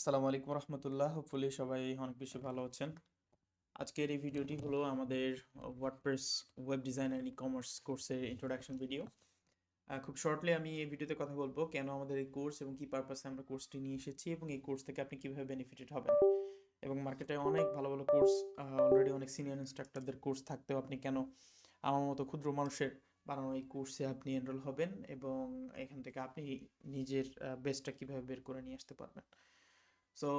আসসালামু আলাইকুম রহমতুল্লাহ। হোপফুলি সবাই অনেক বেশি ভালো আছেন। আজকের এই ভিডিওটি হলো আমাদের WordPress web design and e commerce কোর্সের ইন্ট্রোডাকশন ভিডিও। খুব শর্টলি আমি এই ভিডিওতে কথা বলবো কেন আমাদের এই কোর্স এবং কী পারপাসে আমরা কোর্সটি নিয়ে এসেছি এবং এই কোর্স থেকে আপনি কীভাবে বেনিফিটেড হবেন। এবং মার্কেটে অনেক ভালো ভালো কোর্স, অলরেডি অনেক সিনিয়র ইনস্ট্রাক্টরদের কোর্স থাকতেও আপনি কেন আমার মতো ক্ষুদ্র মানুষের বানানো এই কোর্সে আপনি এনরোল হবেন এবং এখান থেকে আপনি নিজের বেস্টটা কীভাবে বের করে নিয়ে আসতে পারবেন। সো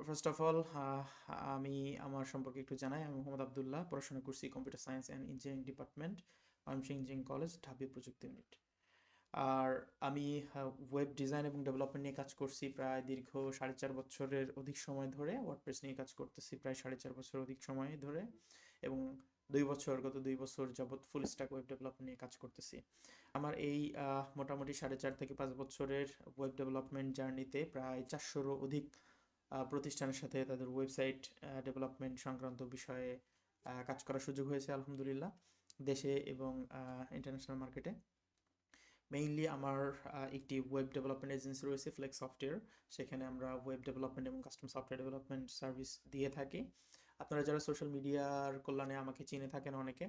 ফার্স্ট অফ অল আমি আমার সম্পর্কে একটু জানাই। আমি মোহাম্মদ আবদুল্লাহ, পড়াশোনা করছি computer science and engineering department, Mymensingh engineering college, ঢাবি প্রযুক্তি ইউনিট। আর আমি ওয়েব ডিজাইন এবং ডেভেলপমেন্ট নিয়ে কাজ করছি প্রায় দীর্ঘ 4.5 বছরের অধিক সময় ধরে। ওয়ার্ডপ্রেস নিয়ে কাজ করতেছি প্রায় 4.5 বছর অধিক সময় ধরে, এবং গত 2 বছর যাবৎ ফুল স্ট্যাক ওয়েব ডেভেলপমেন্ট নিয়ে কাজ করতেছি। আমার এই মোটামুটি 4.5 থেকে 5 বছরের ওয়েব ডেভেলপমেন্ট জার্নিতে প্রায় 400-রও অধিক প্রতিষ্ঠানের সাথে তাদের ওয়েবসাইট ডেভেলপমেন্ট সংক্রান্ত বিষয়ে কাজ করার সুযোগ হয়েছে আলহামদুলিল্লাহ, দেশে এবং ইন্টারন্যাশনাল মার্কেটে। মেইনলি আমার একটি ওয়েব ডেভেলপমেন্ট এজেন্সি রয়েছে, ফ্লেক্স সফটওয়্যার। সেখানে আমরা ওয়েব ডেভেলপমেন্ট এবং কাস্টম সফটওয়্যার ডেভেলপমেন্ট সার্ভিস দিয়ে থাকি। আপনারা যারা সোশ্যাল মিডিয়ার কল্যাণে আমাকে চিনে থাকেন অনেকে,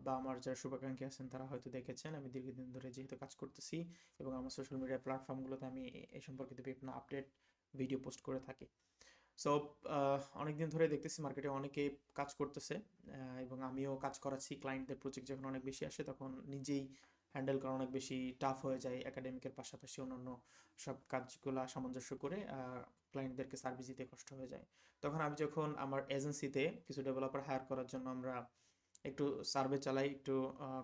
বা আমার যারা শুভাকাঙ্ক্ষী আছেন তারা হয়তো দেখেছেন আমি দীর্ঘদিন ধরে যেহেতু কাজ করতেছি এবং আমার সোশ্যাল মিডিয়া প্ল্যাটফর্মগুলোতে আমি এই সম্পর্কিত বিভিন্ন আপডেট ভিডিও পোস্ট করে থাকি। সো অনেকদিন ধরে দেখতেছি মার্কেটে অনেকে কাজ করতেছে, এবং আমিও কাজ করাচ্ছি। ক্লায়েন্টদের প্রজেক্ট যখন অনেক বেশি আসে তখন নিজেই হ্যান্ডেল করা অনেক বেশি টাফ হয়ে যায়। একাডেমিকের পাশাপাশি অন্যান্য সব কাজগুলো সামঞ্জস্য করে ক্লায়েন্টদেরকে সার্ভিস দিতে কষ্ট হয়ে যায়। তখন আমি যখন আমার এজেন্সিতে কিছু ডেভেলপার হায়ার করার জন্য আমরা একটু সার্ভে চালাই, একটু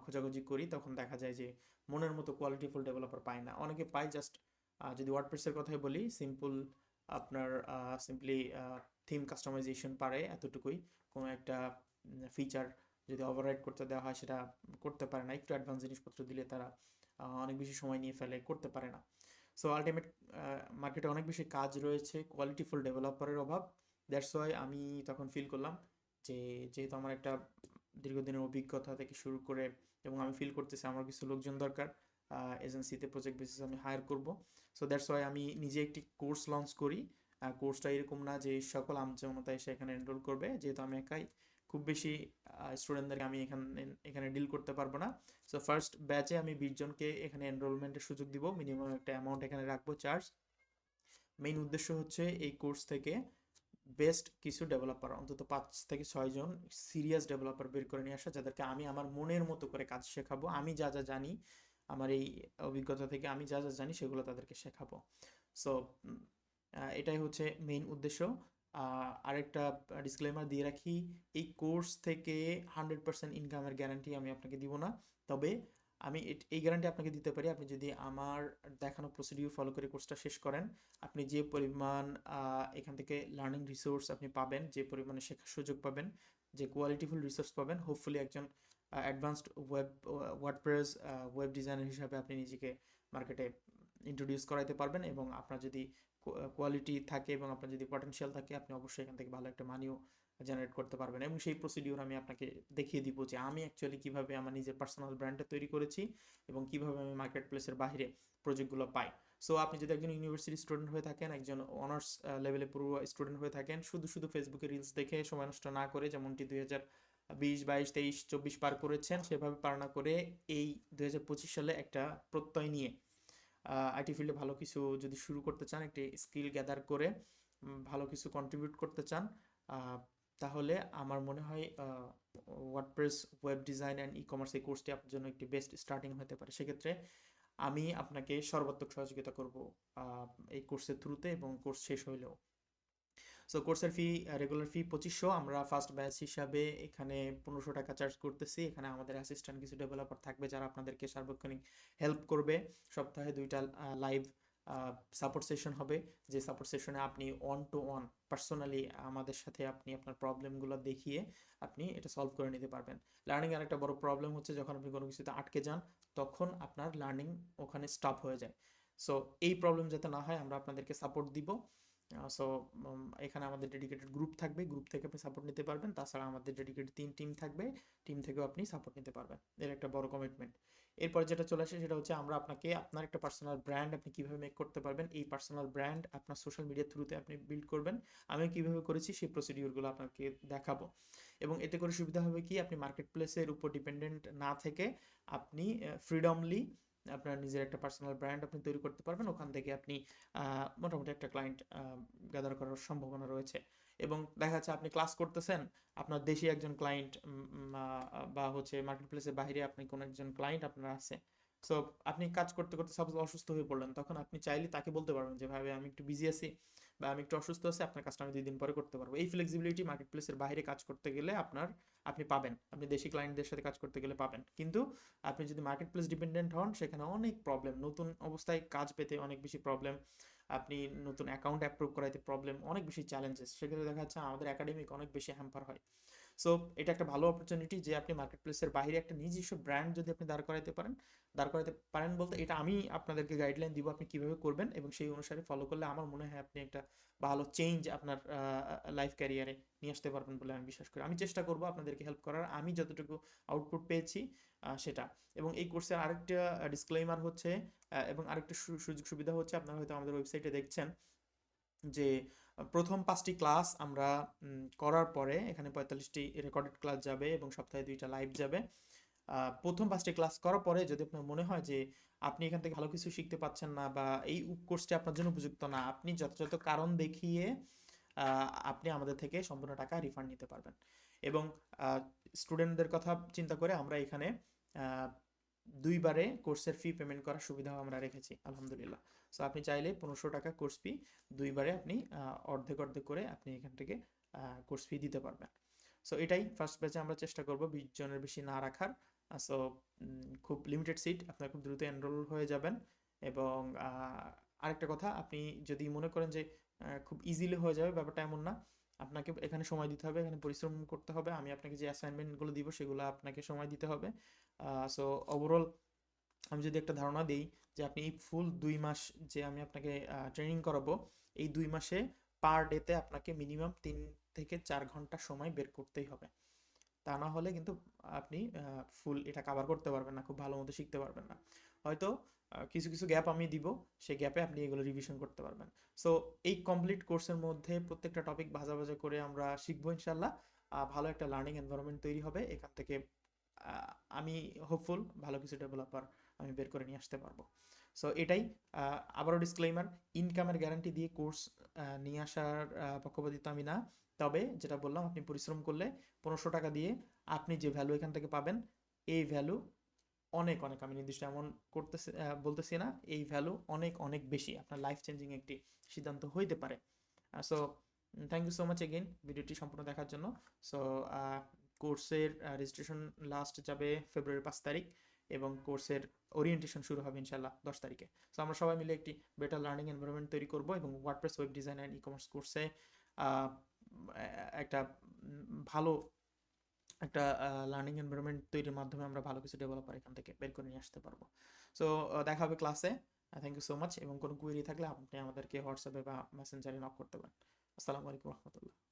খোঁজাখুঁজি করি, তখন দেখা যায় যে মনের মতো কোয়ালিটিফুল ডেভেলপার পাই না। অনেকে পাই জাস্ট, যদি ওয়ার্ডপ্রেসের কথাই বলি, সিম্পল আপনার সিম্পলি থিম কাস্টমাইজেশন পারে এতটুকুই। কোনো একটা ফিচার যদি ওভাররাইড করতে দেওয়া হয় সেটা করতে পারে না। একটু অ্যাডভান্স জিনিসপত্র দিলে তারা অনেক বেশি সময় নিয়ে ফেলে, করতে পারে না। সো আলটিমেট মার্কেটে অনেক বেশি কাজ রয়েছে, কোয়ালিটিফুল ডেভেলপারের অভাব। দ্যাটস ওয়াই আমি তখন ফিল করলাম যে যেহেতু আমার একটা দীর্ঘদিনের অভিজ্ঞতা থেকে শুরু করে, এবং আমি ফিল করতেছি আমার কিছু লোকজন দরকার এজেন্সিতে প্রজেক্ট বেসিস আমি হায়ার করব। সো দ্যাটস ওয়াই আমি নিজে একটি কোর্স লঞ্চ করি। কোর্সটা এরকম না যে সকল আমজনতা এসে এখানে এনরোল করবে, যেহেতু আমি একাই, খুব বেশি স্টুডেন্টদেরকে আমি এখানে ডিল করতে পারবো না। সো ফার্স্ট ব্যাচে আমি 20 জনকে এখানে এনরোলমেন্টের সুযোগ দিব, মিনিমাম একটা অ্যামাউন্ট এখানে রাখবো চার্জ। মেইন উদ্দেশ্য হচ্ছে এই কোর্স থেকে বেস্ট কিছু ডেভেলপার, অন্তত 5 থেকে 6 জন সিরিয়াস ডেভেলপার বের করে নিয়ে আসা, যাদেরকে আমি আমার মনের মতো করে কাজ শেখাবো। আমি যা যা জানি, আমার এই অভিজ্ঞতা থেকে আমি যা যা জানি সেগুলো তাদেরকে শেখাবো। সো এটাই হচ্ছে মেইন উদ্দেশ্য। আরেকটা ডিসক্লেমার দিয়ে রাখি, এই কোর্স থেকে 100% ইনকামের গ্যারান্টি আমি আপনাকে দিব না। তবে আমি এই গ্যারান্টি আপনাকে দিতে পারি, আপনি যদি আমার দেখানো প্রসিডিউর ফলো করে কোর্সটা শেষ করেন, আপনি যে পরিমাণ এখান থেকে লার্নিং রিসোর্স আপনি পাবেন, যে পরিমাণে শেখার সুযোগ পাবেন, যে কোয়ালিটিফুল রিসোর্স পাবেন, হোপফুলি একজন অ্যাডভান্সড ওয়ার্ডপ্রেস ওয়েব ডিজাইনার হিসাবে আপনি নিজেকে মার্কেটে ইন্ট্রোডিউস করাইতে পারবেন। এবং আপনার যদি কোয়ালিটি থাকে এবং আপনার যদি পটেনশিয়াল থাকে, আপনি অবশ্যই এখান থেকে ভালো একটা মানিও জেনারেট করতে পারবেন। এবং সেই প্রসিডিউর আমি আপনাকে দেখিয়ে দিব যে আমি অ্যাকচুয়ালি কীভাবে আমার নিজের পার্সোনাল ব্র্যান্ডটা তৈরি করেছি এবং কীভাবে আমি মার্কেট প্লেসের বাইরে প্রজেক্টগুলো পাই। সো আপনি যদি একজন ইউনিভার্সিটি স্টুডেন্ট হয়ে থাকেন, একজন অনার্স লেভেলে পুরো স্টুডেন্ট হয়ে থাকেন, শুধু শুধু ফেসবুকে রিলস দেখে সময় নষ্ট না করে, যেমনটি 2020, 2022, 2023, 2024 পার করেছেন, সেভাবে পার না করে এই 2025 সালে একটা প্রত্যয় নিয়ে আইটি ফিল্ডে ভালো কিছু যদি শুরু করতে চান, একটি স্কিল গ্যাদার করে ভালো কিছু কন্ট্রিবিউট করতে চান, তাহলে আমার মনে হয় WordPress web design and e commerce এই কোর্সটি আপনার জন্য একটি বেস্ট স্টার্টিং হতে পারে। সেক্ষেত্রে আমি আপনাকে সর্বাত্মক সহযোগিতা করব এই কোর্সের থ্রুতে এবং কোর্স শেষ হইলেও। সো কোর্সের ফি, রেগুলার ফি 2500। আমরা ফার্স্ট ব্যাচ হিসাবে এখানে 1500 টাকা চার্জ করতেছি। এখানে আমাদের অ্যাসিস্ট্যান্ট কিছু ডেভেলপার থাকবে যারা আপনাদেরকে সার্বক্ষণিক হেল্প করবে। সপ্তাহে 2টা লাইভ সাপোর্ট সেশন হবে, যে সাপোর্ট সেশনে আপনি ওয়ান টু ওয়ান পার্সোনালি আমাদের সাথে আপনি আপনার প্রবলেমগুলো দেখিয়ে আপনি এটা সলভ করে নিতে পারবেন। লার্নিং এর একটা বড় প্রবলেম হচ্ছে যখন আপনি কোনো কিছুতে আটকে যান, তখন আপনার লার্নিং ওখানে স্টপ হয়ে যায়। সো এই প্রবলেম যাতে না হয় আমরা আপনাদেরকে সাপোর্ট দিব। সো এখানে আমাদের ডেডিকেটেড গ্রুপ থাকবে, গ্রুপ থেকে আপনি সাপোর্ট নিতে পারবেন। তাছাড়া আমাদের ডেডিকেটেড 3 টিম থাকবে, টিম থেকেও আপনি সাপোর্ট নিতে পারবেন। এর একটা বড় কমিটমেন্ট। এরপরে যেটা চলে আসে সেটা হচ্ছে আমরা আপনাকে আপনার একটা পার্সোনাল ব্র্যান্ড আপনি কিভাবে মেক করতে পারবেন, এই পার্সোনাল ব্র্যান্ড আপনার সোশ্যাল মিডিয়ার থ্রুতে আপনি বিল্ড করবেন। আমি কিভাবে করেছি সেই প্রসিডিউরগুলো আপনাকে দেখাবো। এবং এতে করে সুবিধা হবে কি, আপনি মার্কেট প্লেসের উপর ডিপেন্ডেন্ট না থেকে আপনি ফ্রিডমলি আপনার নিজের একটা পার্সোনাল ব্র্যান্ড আপনি তৈরি করতে পারবেন। ওখান থেকে আপনি মোটামুটি একটা ক্লায়েন্ট গ্যাদার করার সম্ভাবনা রয়েছে। এবং দেখা যাচ্ছে আপনি ক্লাস করতেছেন, আপনার দেশি একজন ক্লায়েন্ট বা হচ্ছে মার্কেট প্লেসের বাইরে আপনি কোনো একজন ক্লায়েন্ট আপনার আছে। সো আপনি কাজ করতে করতে সাপোজ অসুস্থ হয়ে পড়লেন, তখন আপনি চাইলে তাকে বলতে পারবেন যে ভাই আমি একটু বিজি আছি বা আমি একটু অসুস্থ আছি, আপনার কাজটা আমি 2 দিন পরে করতে পারবো। এই ফ্লেক্সিবিলিটি মার্কেট প্লেসের বাইরে কাজ করতে গেলে আপনি পাবেন, আপনি দেশি ক্লায়েন্টদের সাথে কাজ করতে গেলে পাবেন। কিন্তু আপনি যদি মার্কেট প্লেস ডিপেন্ডেন্ট হন, সেখানে অনেক প্রবলেম, নতুন অবস্থায় কাজ পেতে অনেক বেশি প্রবলেম, আপনি নতুন অ্যাকাউন্ট অ্যাপ্রুভ করাইতে প্রবলেম, অনেক বেশি চ্যালেঞ্জেস, সেক্ষেত্রে দেখা যাচ্ছে আমাদের একাডেমিক অনেক বেশি হ্যাম্পার হয়। সো এটা একটা ভালো অপরচুনিটি যে আপনি মার্কেট প্লেসের বাইরে একটা নিজস্ব ব্র্যান্ড যদি আপনি দাঁড় করাতে পারেন বলতে এটা আমি আপনাদেরকে গাইডলাইন দিব আপনি কিভাবে করবেন, এবং সেই অনুসারে ফলো করলে আমার মনে হয় আপনি একটা ভালো চেঞ্জ আপনার লাইফ ক্যারিয়ারে নিয়ে আসতে পারবেন বলে আমি বিশ্বাস করি। আমি চেষ্টা করব আপনাদেরকে হেল্প করার, আমি যতটুকু আউটপুট পেয়েছি সেটা। এবং এই কোর্সের আরেকটা ডিসক্লেইমার হচ্ছে এবং আরেকটা সুযোগ সুবিধা হচ্ছে, আপনারা হয়তো আমাদের ওয়েবসাইটে দেখছেন যে প্রথম 5টি ক্লাস আমরা করার পরে এখানে 45টি রেকর্ডেড ক্লাস যাবে এবং সপ্তাহে 2টা লাইভ যাবে। প্রথম 5টি ক্লাস করার পরে যদি আপনার মনে হয় যে আপনি এখান থেকে ভালো কিছু শিখতে পাচ্ছেন না বা এই কোর্সটি আপনার জন্য উপযুক্ত না, আপনি যথাযথ কারণ দেখিয়ে আপনি আমাদের থেকে সম্পূর্ণ টাকা রিফান্ড নিতে পারবেন। এবং স্টুডেন্টদের কথা চিন্তা করে আমরা এখানে 2বারে কোর্সের ফি পেমেন্ট করার সুবিধাও আমরা রেখেছি আলহামদুলিল্লাহ। সো আপনি চাইলে 1500 টাকা কোর্স ফি 2বারে আপনি অর্ধেক অর্ধেক করে আপনি এখান থেকে কোর্স ফি দিতে পারবেন। সো এটাই ফার্স্ট ব্যাচে আমরা চেষ্টা করব 20 জনের বেশি না রাখার। সো খুব লিমিটেড সিট, আপনারা খুব দ্রুত এনরোল হয়ে যাবেন। এবং আরেকটা কথা, আপনি যদি মনে করেন যে খুব ইজিলি হয়ে যাবে, ব্যাপারটা এমন না। আপনাকে এখানে সময় দিতে হবে, এখানে পরিশ্রম করতে হবে, আমি আপনাকে যে অ্যাসাইনমেন্টগুলো দিব সেগুলো আপনাকে সময় দিতে হবে। সো ওভারঅল আমি যদি একটা ধারণা দিই যে আপনি এই ফুল 2 মাস যে আমি আপনাকে ট্রেনিং করাবো, এই 2 মাসে পার ডেতে আপনাকে মিনিমাম 3 থেকে 4 ঘন্টা সময় বের করতেই হবে। তা না হলে কিন্তু আপনি ফুল এটা কাভার করতে পারবেন না, খুব ভালো মতো শিখতে পারবেন না। হয়তো কিছু কিছু গ্যাপ আমি দিব, সেই গ্যাপে আপনি এগুলো রিভিশন করতে পারবেন। সো এই কমপ্লিট কোর্সের মধ্যে প্রত্যেকটা টপিক ভাজা ভাজা করে আমরা শিখবো ইনশাল্লাহ। ভালো একটা লার্নিং এনভায়রনমেন্ট তৈরি হবে এখান থেকে। আমি হোপফুল ভালো কিছু ডেভেলপার আমি বের করে নিয়ে আসতে পারবো। সো এটাই। আবারও ডিসক্লেইমার, ইনকামের গ্যারান্টি দিয়ে কোর্স নিয়ে আসার পক্ষপাতিত্ব আমি না। তবে যেটা বললাম, আপনি পরিশ্রম করলে 1500 টাকা দিয়ে আপনি যে ভ্যালু এখান থেকে পাবেন, এই ভ্যালু অনেক অনেক, আমি নির্দিষ্ট এমন বলতেছি না, এই ভ্যালু অনেক অনেক বেশি, আপনার লাইফ চেঞ্জিং একটি সিদ্ধান্ত হইতে পারে। So thank you so much again ভিডিওটি সম্পূর্ণ দেখার জন্য। সো কোর্সের রেজিস্ট্রেশন লাস্ট যাবে ফেব্রুয়ারি 5 তারিখ এবং কোর্সের ওরিয়েন্টেশন শুরু হবে ইনশাল্লাহ 10 তারিখে। সো আমরা সবাই মিলে একটি বেটার লার্নিং এনভায়রনমেন্ট তৈরি করব এবং WordPress web design and e commerce কোর্সে একটা ভালো একটা লার্নিং এনভায়রনমেন্ট তৈরির মাধ্যমে আমরা ভালো কিছু ডেভেলপার এখান থেকে বের করে নিয়ে আসতে পারবো। সো দেখা হবে ক্লাসে। থ্যাংক ইউ সো মাচ, এবং কোনো কুয়েরি থাকলে আপনি আমাদেরকে হোয়াটসঅ্যাপে বা মেসেঞ্জারে নক করতে পারেন। আসসালামু আলাইকুম রহমতুল্লাহ।